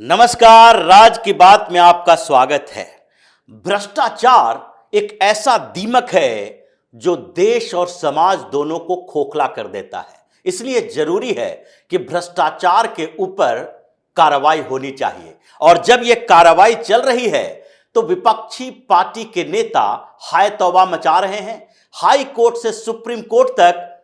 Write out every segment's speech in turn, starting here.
नमस्कार, राज की बात में आपका स्वागत है। भ्रष्टाचार एक ऐसा दीमक है जो देश और समाज दोनों को खोखला कर देता है। इसलिए जरूरी है कि भ्रष्टाचार के ऊपर कार्रवाई होनी चाहिए। और जब यह कार्रवाई चल रही है तो विपक्षी पार्टी के नेता हाय तौबा मचा रहे हैं। हाई कोर्ट से सुप्रीम कोर्ट तक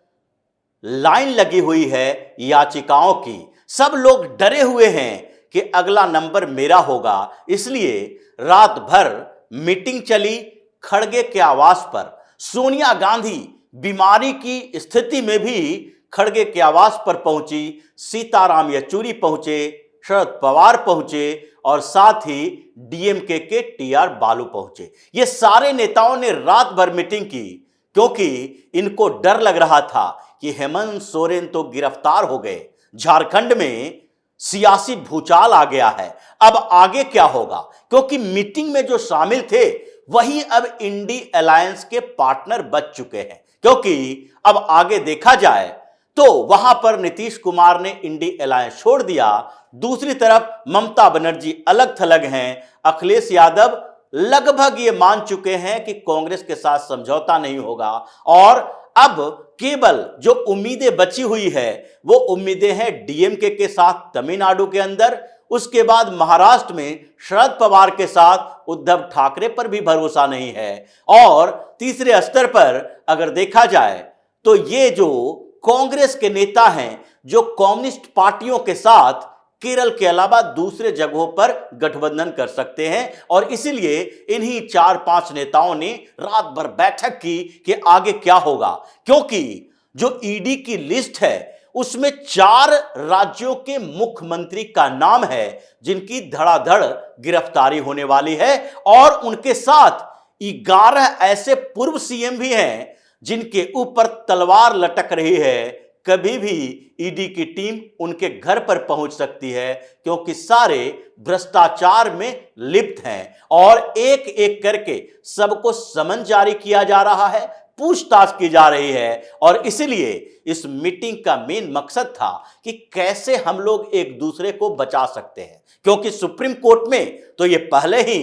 लाइन लगी हुई है याचिकाओं की। सब लोग डरे हुए हैं कि अगला नंबर मेरा होगा। इसलिए रात भर मीटिंग चली खड़गे के आवास पर। सोनिया गांधी बीमारी की स्थिति में भी खड़गे के आवास पर पहुंची। सीताराम येचुरी पहुंचे, शरद पवार पहुंचे और साथ ही डीएमके के टीआर बालू पहुंचे। ये सारे नेताओं ने रात भर मीटिंग की क्योंकि इनको डर लग रहा था कि हेमंत सोरेन तो गिरफ्तार हो गए, झारखंड में सियासी भूचाल आ गया है। अब आगे क्या होगा? क्योंकि मीटिंग में जो शामिल थे वही अब इंडी अलायंस के पार्टनर बच चुके हैं। क्योंकि अब आगे देखा जाए तो वहां पर नीतीश कुमार ने इंडी अलायंस छोड़ दिया। दूसरी तरफ ममता बनर्जी अलग थलग हैं। अखिलेश यादव लगभग ये मान चुके हैं कि कांग्रेस के साथ समझौता नहीं होगा। और अब केवल जो उम्मीदें बची हुई है वो उम्मीदें हैं डीएमके के साथ तमिलनाडु के अंदर, उसके बाद महाराष्ट्र में शरद पवार के साथ उद्धव ठाकरे पर भी भरोसा नहीं है। और तीसरे स्तर पर अगर देखा जाए तो ये जो कांग्रेस के नेता हैं जो कम्युनिस्ट पार्टियों के साथ केरल के अलावा दूसरे जगहों पर गठबंधन कर सकते हैं। और इसीलिए इन्हीं 4-5 नेताओं ने रात भर बैठक की कि आगे क्या होगा। क्योंकि जो ईडी की लिस्ट है उसमें 4 राज्यों के मुख्यमंत्री का नाम है जिनकी धड़ाधड़ गिरफ्तारी होने वाली है। और उनके साथ 11 ऐसे पूर्व सीएम भी हैं जिनके ऊपर तलवार लटक रही है। कभी भी ईडी की टीम उनके घर पर पहुंच सकती है क्योंकि सारे भ्रष्टाचार में लिप्त हैं। और एक एक करके सबको समन जारी किया जा रहा है, पूछताछ की जा रही है। और इसलिए इस मीटिंग का मेन मकसद था कि कैसे हम लोग एक दूसरे को बचा सकते हैं। क्योंकि सुप्रीम कोर्ट में तो ये पहले ही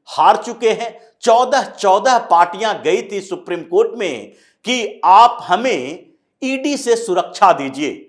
हार चुके हैं। 14 पार्टियां गई थी सुप्रीम कोर्ट में कि आप हमें ईडी से सुरक्षा दीजिए।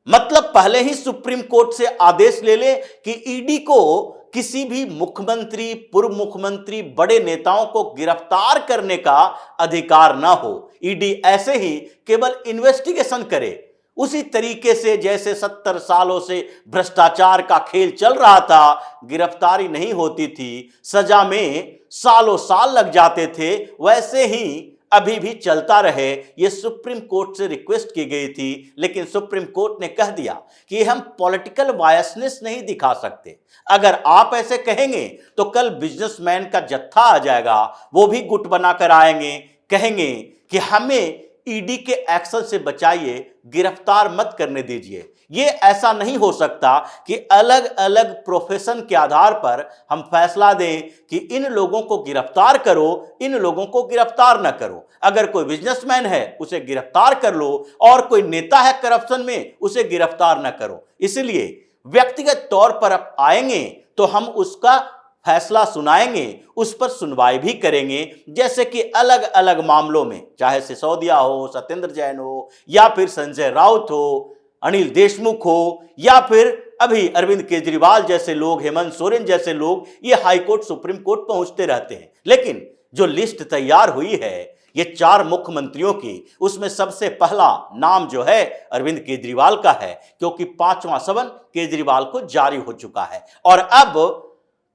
मतलब पहले ही सुप्रीम कोर्ट से आदेश ले ले कि ईडी को किसी भी मुख्यमंत्री, पूर्व मुख्यमंत्री, बड़े नेताओं को गिरफ्तार करने का अधिकार ना हो। ईडी ऐसे ही केवल इन्वेस्टिगेशन करे। उसी तरीके से जैसे 70 सालों से भ्रष्टाचार का खेल चल रहा था, गिरफ्तारी नहीं होती थी, सजा में सालों साल लग जाते थे, वैसे ही अभी भी चलता रहे। यह सुप्रीम कोर्ट से रिक्वेस्ट की गई थी, लेकिन सुप्रीम कोर्ट ने कह दिया कि हम पॉलिटिकल बायसनेस नहीं दिखा सकते। अगर आप ऐसे कहेंगे तो कल बिजनेसमैन का जत्था आ जाएगा, वो भी गुट बनाकर आएंगे, कहेंगे कि हमें ईडी के एक्शन से बचाइए, गिरफ्तार मत करने दीजिए। ये ऐसा नहीं हो सकता कि अलग अलग प्रोफेशन के आधार पर हम फैसला दें कि इन लोगों को गिरफ्तार करो, इन लोगों को गिरफ्तार न करो। अगर कोई बिजनेसमैन है उसे गिरफ्तार कर लो और कोई नेता है करप्शन में उसे गिरफ्तार न करो। इसलिए व्यक्तिगत तौर पर आप आएंगे तो हम उसका फैसला सुनाएंगे, उस पर सुनवाई भी करेंगे। जैसे कि अलग अलग मामलों में, चाहे सिसोदिया हो, सत्येंद्र जैन हो, या फिर संजय राउत हो, अनिल देशमुख हो, या फिर अभी अरविंद केजरीवाल जैसे लोग, हेमंत सोरेन जैसे लोग, ये हाईकोर्ट सुप्रीम कोर्ट पहुंचते रहते हैं। लेकिन जो लिस्ट तैयार हुई है ये 4 मुख्यमंत्रियों की, उसमें सबसे पहला नाम जो है अरविंद केजरीवाल का है, क्योंकि 5वां समन केजरीवाल को जारी हो चुका है। और अब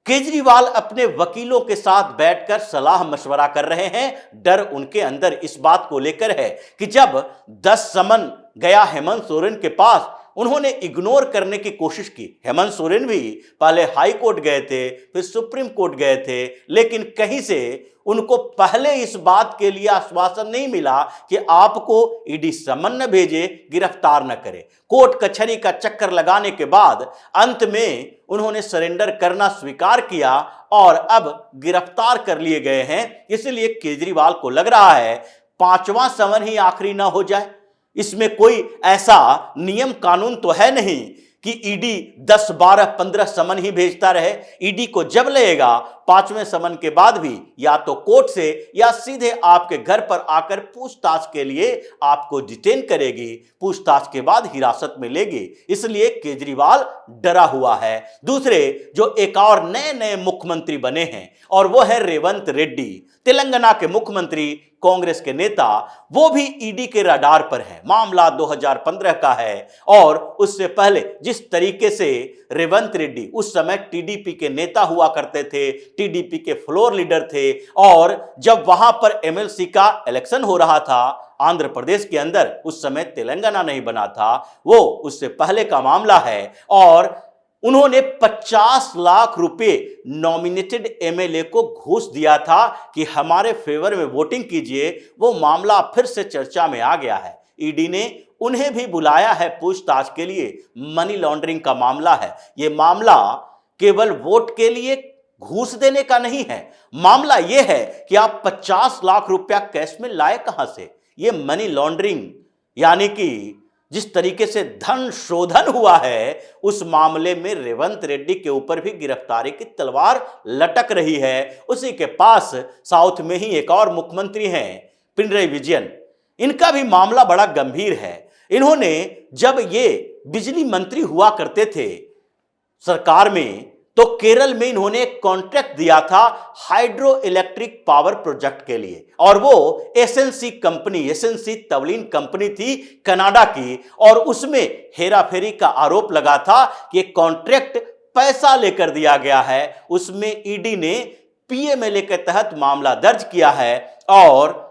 केजरीवाल अपने वकीलों के साथ बैठकर सलाह मशवरा कर रहे हैं। डर उनके अंदर इस बात को लेकर है कि जब 10 समन गया हेमंत सोरेन के पास, उन्होंने इग्नोर करने की कोशिश की। हेमंत सोरेन भी पहले हाई कोर्ट गए थे, फिर सुप्रीम कोर्ट गए थे, लेकिन कहीं से उनको पहले इस बात के लिए आश्वासन नहीं मिला कि आपको ईडी समन न भेजे, गिरफ्तार न करे। कोर्ट कचहरी का चक्कर लगाने के बाद अंत में उन्होंने सरेंडर करना स्वीकार किया और अब गिरफ्तार कर लिए गए हैं। इसलिए केजरीवाल को लग रहा है 5वां समन ही आखिरी ना हो जाए। इसमें कोई ऐसा नियम कानून तो है नहीं कि ईडी 10, 12, 15 समन ही भेजता रहे। ईडी को जब लगेगा 5वें समन के बाद भी या तो कोर्ट से या सीधे आपके घर पर आकर पूछताछ के लिए आपको डिटेन करेगी, पूछताछ के बाद हिरासत में लेगी। इसलिए केजरीवाल डरा हुआ है। दूसरे जो एक और नए नए मुख्यमंत्री बने हैं और वो है रेवंत रेड्डी, तेलंगाना के मुख्यमंत्री, कांग्रेस के नेता, वो भी ईडी के रडार पर है। मामला 2015 का है और उससे पहले जिस तरीके से रेवंत रेड्डी उस समय टीडीपी के नेता हुआ करते थे, टीडीपी के फ्लोर लीडर थे, और जब वहां पर एमएलसी का इलेक्शन हो रहा था आंध्र प्रदेश के अंदर, उस समय तेलंगाना नहीं बना था, वो उससे पहले का मामला है, और उन्होंने 50 लाख रुपए नॉमिनेटेड एमएलए को घूस दिया था कि हमारे फेवर में वोटिंग कीजिए। वो मामला फिर से चर्चा में आ गया है। ईडी ने उन्हें भी बुलाया है पूछताछ के लिए। मनी लॉन्ड्रिंग का मामला है। ये मामला केवल वोट के लिए घूस देने का नहीं है। मामला यह है कि आप 50 लाख रुपया कैश में लाए कहां से। ये मनी लॉन्ड्रिंग यानी कि जिस तरीके से धन शोधन हुआ है, उस मामले में रेवंत रेड्डी के ऊपर भी गिरफ्तारी की तलवार लटक रही है। उसी के पास साउथ में ही एक और मुख्यमंत्री हैं, पिनरई विजयन। इनका भी मामला बड़ा गंभीर है। इन्होंने जब ये बिजली मंत्री हुआ करते थे सरकार में, तो केरल में इन्होंने एक कॉन्ट्रैक्ट दिया था हाइड्रो इलेक्ट्रिक पावर प्रोजेक्ट के लिए, और वो SNC company, SNC Tavleen company थी कनाडा की, और उसमें हेराफेरी का आरोप लगा था कि कॉन्ट्रैक्ट पैसा लेकर दिया गया है। उसमें ईडी ने पीएमएलए के तहत मामला दर्ज किया है और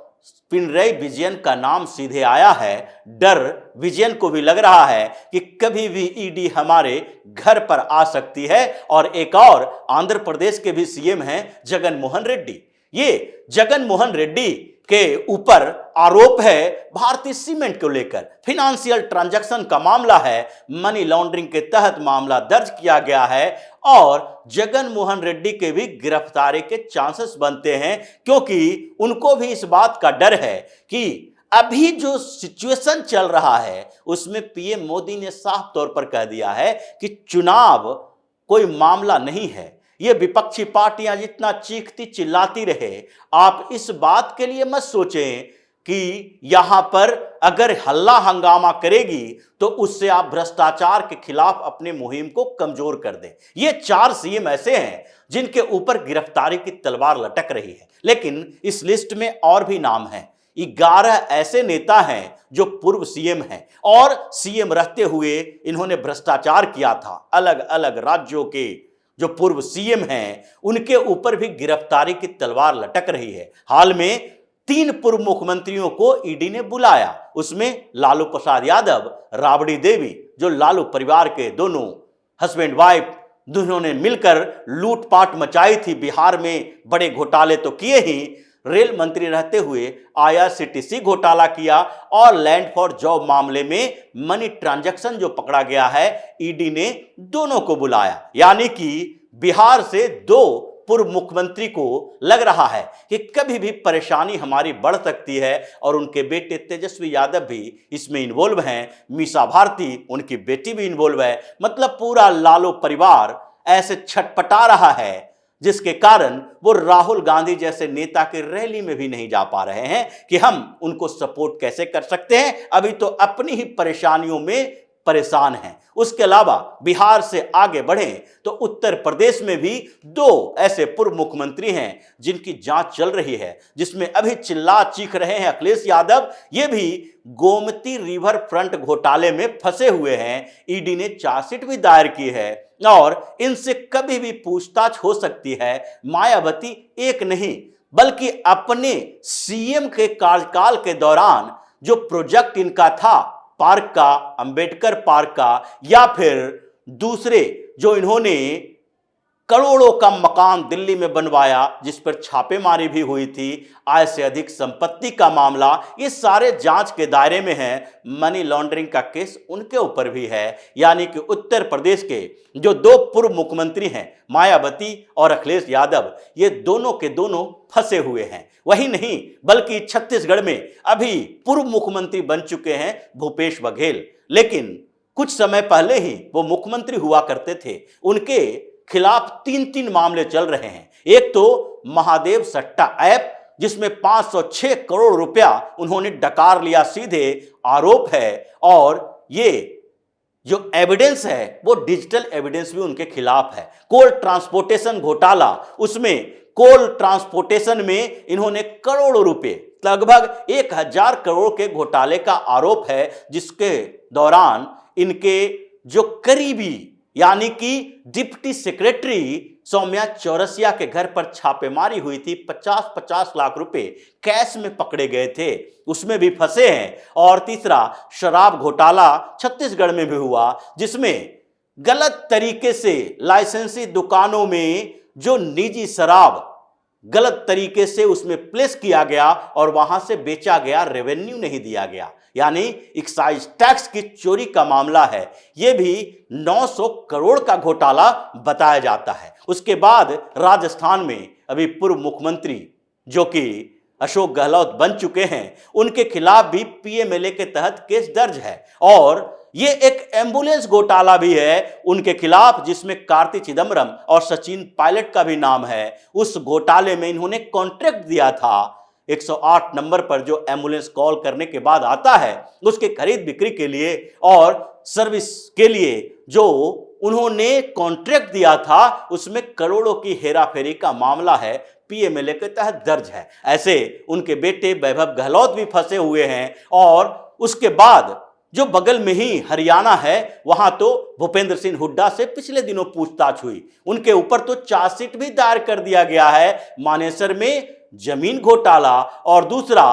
पिनरई विजयन का नाम सीधे आया है। डर विजयन को भी लग रहा है कि कभी भी ईडी हमारे घर पर आ सकती है। और एक और आंध्र प्रदेश के भी सीएम हैं जगन मोहन रेड्डी। ये जगन मोहन रेड्डी के ऊपर आरोप है भारतीय सीमेंट को लेकर, फिनेंशियल ट्रांजैक्शन का मामला है, मनी लॉन्ड्रिंग के तहत मामला दर्ज किया गया है, और जगन मोहन रेड्डी के भी गिरफ्तारी के चांसेस बनते हैं, क्योंकि उनको भी इस बात का डर है कि अभी जो सिचुएशन चल रहा है उसमें पीएम मोदी ने साफ तौर पर कह दिया है कि चुनाव कोई मामला नहीं है। ये विपक्षी पार्टियां जितना चीखती चिल्लाती रहे, आप इस बात के लिए मत सोचें कि यहां पर अगर हल्ला हंगामा करेगी तो उससे आप भ्रष्टाचार के खिलाफ अपने मुहिम को कमजोर कर दें। ये 4 सीएम ऐसे हैं जिनके ऊपर गिरफ्तारी की तलवार लटक रही है, लेकिन इस लिस्ट में और भी नाम हैं। 11 ऐसे नेता हैं जो पूर्व सीएम हैं और सीएम रहते हुए इन्होंने भ्रष्टाचार किया था। अलग अलग राज्यों के जो पूर्व सीएम हैं उनके ऊपर भी गिरफ्तारी की तलवार लटक रही है। हाल में 3 पूर्व मुख्यमंत्रियों को ईडी ने बुलाया। उसमें लालू प्रसाद यादव, राबड़ी देवी, जो लालू परिवार के दोनों हस्बैंड वाइफ दोनों ने मिलकर लूटपाट मचाई थी बिहार में, बड़े घोटाले तो किए ही, रेल मंत्री रहते हुए आईआरसीटीसी घोटाला किया, और लैंड फॉर जॉब मामले में मनी ट्रांजैक्शन जो पकड़ा गया है, ईडी ने दोनों को बुलाया। यानी कि बिहार से 2 पूर्व मुख्यमंत्री को लग रहा है कि कभी भी परेशानी हमारी बढ़ सकती है, और उनके बेटे तेजस्वी यादव भी इसमें इन्वॉल्व हैं, मीसा भारती उनकी बेटी भी इन्वॉल्व है। मतलब पूरा लालू परिवार ऐसे छटपटा रहा है, जिसके कारण वो राहुल गांधी जैसे नेता के रैली में भी नहीं जा पा रहे हैं कि हम उनको सपोर्ट कैसे कर सकते हैं। अभी तो अपनी ही परेशानियों में परेशान हैं। उसके अलावा बिहार से आगे बढ़ें तो उत्तर प्रदेश में भी 2 ऐसे पूर्व मुख्यमंत्री हैं जिनकी जांच चल रही है, जिसमें अभी चिल्ला चीख रहे हैं अखिलेश यादव। ये भी गोमती रिवर फ्रंट घोटाले में फंसे हुए हैं। ईडी ने चार्जशीट भी दायर की है और इनसे कभी भी पूछताछ हो सकती है। मायावती एक नहीं बल्कि अपने सीएम के कार्यकाल के दौरान जो प्रोजेक्ट इनका था पार्क का, अंबेडकर पार्क का, या फिर दूसरे जो इन्होंने करोड़ों का मकान दिल्ली में बनवाया जिस पर छापेमारी भी हुई थी, आय से अधिक संपत्ति का मामला, ये सारे जांच के दायरे में हैं। मनी लॉन्ड्रिंग का केस उनके ऊपर भी है। यानी कि उत्तर प्रदेश के जो 2 पूर्व मुख्यमंत्री हैं मायावती और अखिलेश यादव, ये दोनों के दोनों फंसे हुए हैं। वही नहीं बल्कि छत्तीसगढ़ में अभी पूर्व मुख्यमंत्री बन चुके हैं भूपेश बघेल। लेकिन कुछ समय पहले ही वो मुख्यमंत्री हुआ करते थे, उनके खिलाफ 3 मामले चल रहे हैं। एक तो महादेव सट्टा ऐप, जिसमें 506 करोड़ रुपया उन्होंने डकार लिया, सीधे आरोप है। और ये जो एविडेंस है वो डिजिटल एविडेंस भी उनके खिलाफ है। कोल ट्रांसपोर्टेशन घोटाला, उसमें कोल ट्रांसपोर्टेशन में इन्होंने करोड़ों रुपए, लगभग 1000 करोड़ के घोटाले का आरोप है, जिसके दौरान इनके जो करीबी यानी कि डिप्टी सेक्रेटरी सौम्या चौरसिया के घर पर छापेमारी हुई थी, 50-50 लाख रुपए कैश में पकड़े गए थे, उसमें भी फंसे हैं। और तीसरा शराब घोटाला छत्तीसगढ़ में भी हुआ, जिसमें गलत तरीके से लाइसेंसी दुकानों में जो निजी शराब गलत तरीके से उसमें प्लेस किया गया और वहां से बेचा गया, रेवेन्यू नहीं दिया गया, यानी एक्साइज टैक्स की चोरी का मामला है। यह भी 900 करोड़ का घोटाला बताया जाता है। उसके बाद राजस्थान में अभी पूर्व मुख्यमंत्री जो कि अशोक गहलोत बन चुके हैं, उनके खिलाफ भी पीएमएलए के तहत केस दर्ज है। और ये एक एम्बुलेंस घोटाला भी है उनके खिलाफ, जिसमें कार्ति चिदम्बरम और सचिन पायलट का भी नाम है। उस घोटाले में इन्होंने कॉन्ट्रैक्ट दिया था 108 नंबर पर, जो एम्बुलेंस कॉल करने के बाद आता है, उसके खरीद बिक्री के लिए और सर्विस के लिए जो उन्होंने कॉन्ट्रैक्ट दिया था, उसमें करोड़ों की हेराफेरी का मामला है, पीएमएलए के तहत दर्ज है। ऐसे उनके बेटे वैभव गहलोत भी फंसे हुए हैं। और उसके बाद जो बगल में ही हरियाणा है, वहां तो भूपेंद्र सिंह हुड्डा से पिछले दिनों पूछताछ हुई, उनके ऊपर तो चार्जशीट भी दायर कर दिया गया है, मानेसर में जमीन घोटाला और दूसरा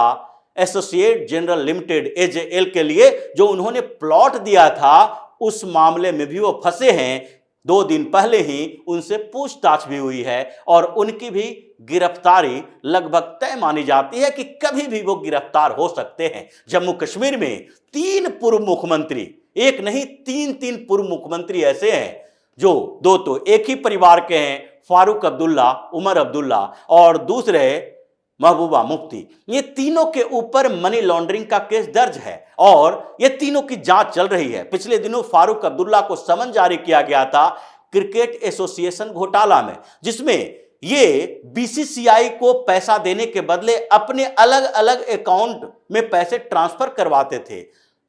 एसोसिएट जनरल लिमिटेड एजेएल के लिए जो उन्होंने प्लॉट दिया था, उस मामले में भी वो फंसे हैं। 2 दिन पहले ही उनसे पूछताछ भी हुई है और उनकी भी गिरफ्तारी लगभग तय मानी जाती है कि कभी भी वो गिरफ्तार हो सकते हैं। जम्मू कश्मीर में 3 पूर्व मुख्यमंत्री, एक नहीं 3 पूर्व मुख्यमंत्री ऐसे हैं जो 2 तो एक ही परिवार के हैं, फारूक अब्दुल्ला, उमर अब्दुल्ला और दूसरे महबूबा मुफ्ती। ये तीनों के ऊपर मनी लॉन्ड्रिंग का केस दर्ज है और ये तीनों की जांच चल रही है। पिछले दिनों फारूक अब्दुल्ला को समन जारी किया गया था क्रिकेट एसोसिएशन घोटाला में, जिसमें ये बीसीसीआई को पैसा देने के बदले अपने अलग अलग अकाउंट में पैसे ट्रांसफर करवाते थे।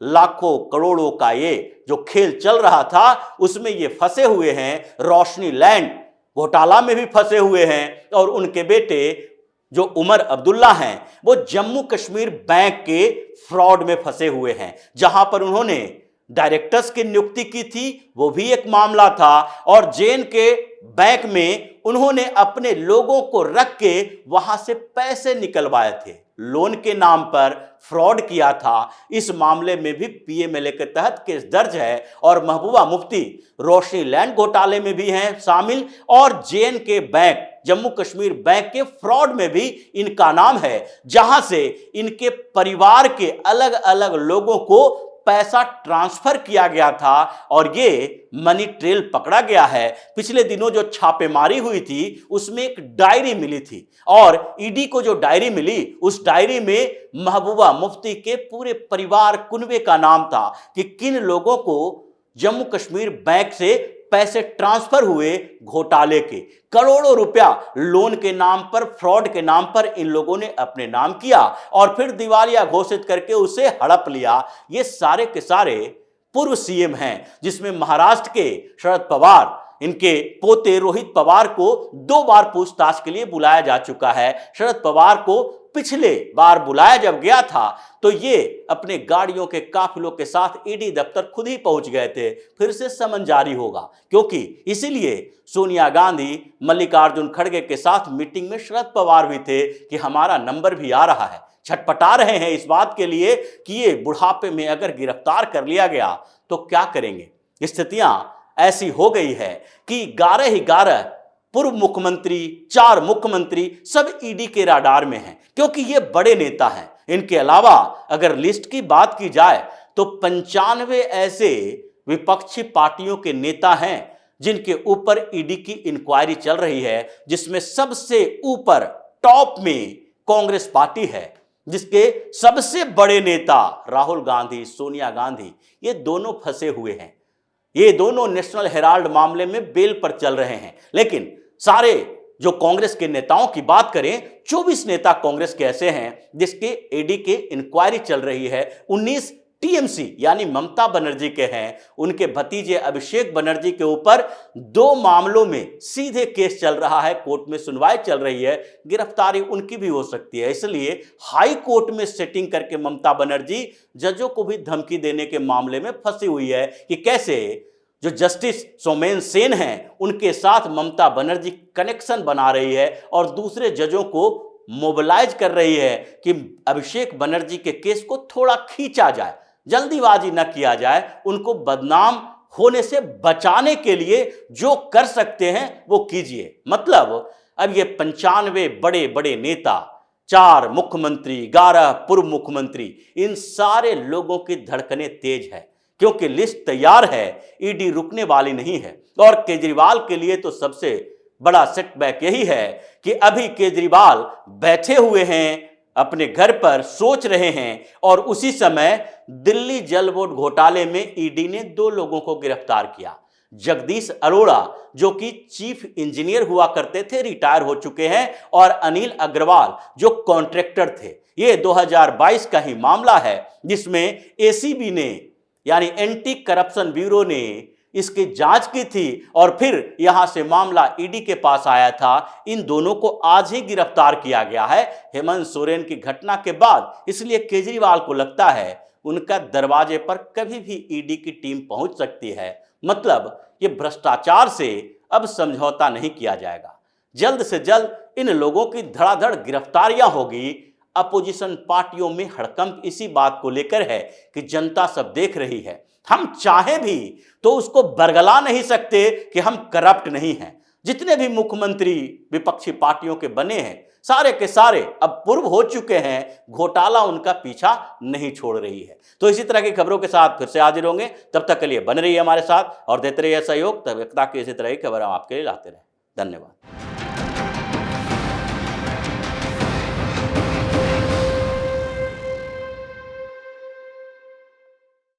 लाखों करोड़ों का ये जो खेल चल रहा था, उसमें ये फंसे हुए हैं। रोशनी लैंड घोटाला में भी फंसे हुए हैं और उनके बेटे जो उमर अब्दुल्ला हैं, वो जम्मू कश्मीर बैंक के फ्रॉड में फंसे हुए हैं, जहां पर उन्होंने डायरेक्टर्स की नियुक्ति की थी, वो भी एक मामला था। और जेन के बैंक में उन्होंने अपने लोगों को रख के वहां से पैसे निकलवाए थे, लोन के नाम पर फ्रॉड किया था। इस मामले में भी पीएमएलए के तहत केस दर्ज है और महबूबा मुफ्ती रोशनी लैंड घोटाले में भी हैं शामिल और जेन के बैंक, जम्मू कश्मीर बैंक के फ्रॉड में भी इनका नाम है, जहां से इनके परिवार के अलग अलग लोगों को पैसा ट्रांसफर किया गया था और ये मनी ट्रेल पकड़ा गया है। पिछले दिनों जो छापेमारी हुई थी, उसमें एक डायरी मिली थी और ईडी को जो डायरी मिली, उस डायरी में महबूबा मुफ्ती के पूरे परिवार कुनबे का नाम था कि किन लोगों को जम्मू कश्मीर बैंक से पैसे ट्रांसफर हुए घोटाले के। करोड़ों रुपया लोन के नाम पर, फ्रॉड के नाम पर इन लोगों ने अपने नाम किया और फिर दिवालिया घोषित करके उसे हड़प लिया। ये सारे के सारे पूर्व सीएम हैं, जिसमें महाराष्ट्र के शरद पवार, इनके पोते रोहित पवार को 2 बार पूछताछ के लिए बुलाया जा चुका है। शरद पवार को पिछले बार बुलाया जब गया था तो ये अपने गाड़ियों के काफिलों के साथ ईडी दफ्तर खुद ही पहुंच गए थे। फिर से समन जारी होगा, क्योंकि इसीलिए सोनिया गांधी, मल्लिकार्जुन खड़गे के साथ मीटिंग में शरद पवार भी थे कि हमारा नंबर भी आ रहा है। छटपटा रहे हैं इस बात के लिए कि ये बुढ़ापे में अगर गिरफ्तार कर लिया गया तो क्या करेंगे। स्थितियां ऐसी हो गई है कि 11 पूर्व मुख्यमंत्री, 4 मुख्यमंत्री सब ईडी के राडार में हैं, क्योंकि ये बड़े नेता हैं। इनके अलावा अगर लिस्ट की बात की जाए तो 95 ऐसे विपक्षी पार्टियों के नेता हैं जिनके ऊपर ईडी की इंक्वायरी चल रही है, जिसमें सबसे ऊपर टॉप में कांग्रेस पार्टी है। जिसके सबसे बड़े नेता राहुल गांधी, सोनिया गांधी, ये दोनों फंसे हुए हैं। ये दोनों नेशनल हेराल्ड मामले में बेल पर चल रहे हैं। लेकिन सारे जो कांग्रेस के नेताओं की बात करें, 24 नेता कांग्रेस के ऐसे हैं जिसके ईडी के इंक्वायरी चल रही है। 19 टीएमसी यानी ममता बनर्जी के हैं। उनके भतीजे अभिषेक बनर्जी के ऊपर 2 मामलों में सीधे केस चल रहा है, कोर्ट में सुनवाई चल रही है, गिरफ्तारी उनकी भी हो सकती है। इसलिए हाई कोर्ट में सेटिंग करके ममता बनर्जी जजों को भी धमकी देने के मामले में फंसी हुई है कि कैसे जो जस्टिस सोमेन सेन हैं उनके साथ ममता बनर्जी कनेक्शन बना रही है और दूसरे जजों को मोबिलाइज कर रही है कि अभिषेक बनर्जी के केस को थोड़ा खींचा जाए, जल्दीबाजी न किया जाए, उनको बदनाम होने से बचाने के लिए जो कर सकते हैं वो कीजिए। मतलब अब ये 95 बड़े बड़े नेता, 4 मुख्यमंत्री, 11 पूर्व मुख्यमंत्री, इन सारे लोगों की धड़कनें तेज है क्योंकि लिस्ट तैयार है, ईडी रुकने वाली नहीं है। और केजरीवाल के लिए तो सबसे बड़ा सेटबैक यही है कि अभी केजरीवाल बैठे हुए हैं अपने घर पर, सोच रहे हैं, और उसी समय दिल्ली जल बोर्ड घोटाले में ईडी ने 2 लोगों को गिरफ्तार किया। जगदीश अरोड़ा जो कि चीफ इंजीनियर हुआ करते थे, रिटायर हो चुके हैं, और अनिल अग्रवाल जो कॉन्ट्रैक्टर थे। ये 2022 का ही मामला है जिसमें एसीबी ने यानी एंटी करप्शन ब्यूरो ने इसकी जांच की थी और फिर यहां से मामला ईडी के पास आया था। इन दोनों को आज ही गिरफ्तार किया गया है हेमंत सोरेन की घटना के बाद। इसलिए केजरीवाल को लगता है उनका दरवाजे पर कभी भी ईडी की टीम पहुंच सकती है। मतलब ये भ्रष्टाचार से अब समझौता नहीं किया जाएगा। जल्द से जल्द इन लोगों की धड़ाधड़ गिरफ्तारियां होगी। अपोजिशन पार्टियों में हड़कंप इसी बात को लेकर है कि जनता सब देख रही है। हम चाहे भी तो उसको बरगला नहीं सकते कि हम करप्ट नहीं हैं। जितने भी मुख्यमंत्री विपक्षी पार्टियों के बने हैं, सारे के सारे अब पूर्व हो चुके हैं, घोटाला उनका पीछा नहीं छोड़ रही है। तो इसी तरह की खबरों के साथ फिर से हाजिर होंगे। तब तक के लिए बने रहिए हमारे साथ और देते रहिए सहयोग। तब एकता की इसी तरह की खबर हम आपके लिए लाते रहे। धन्यवाद।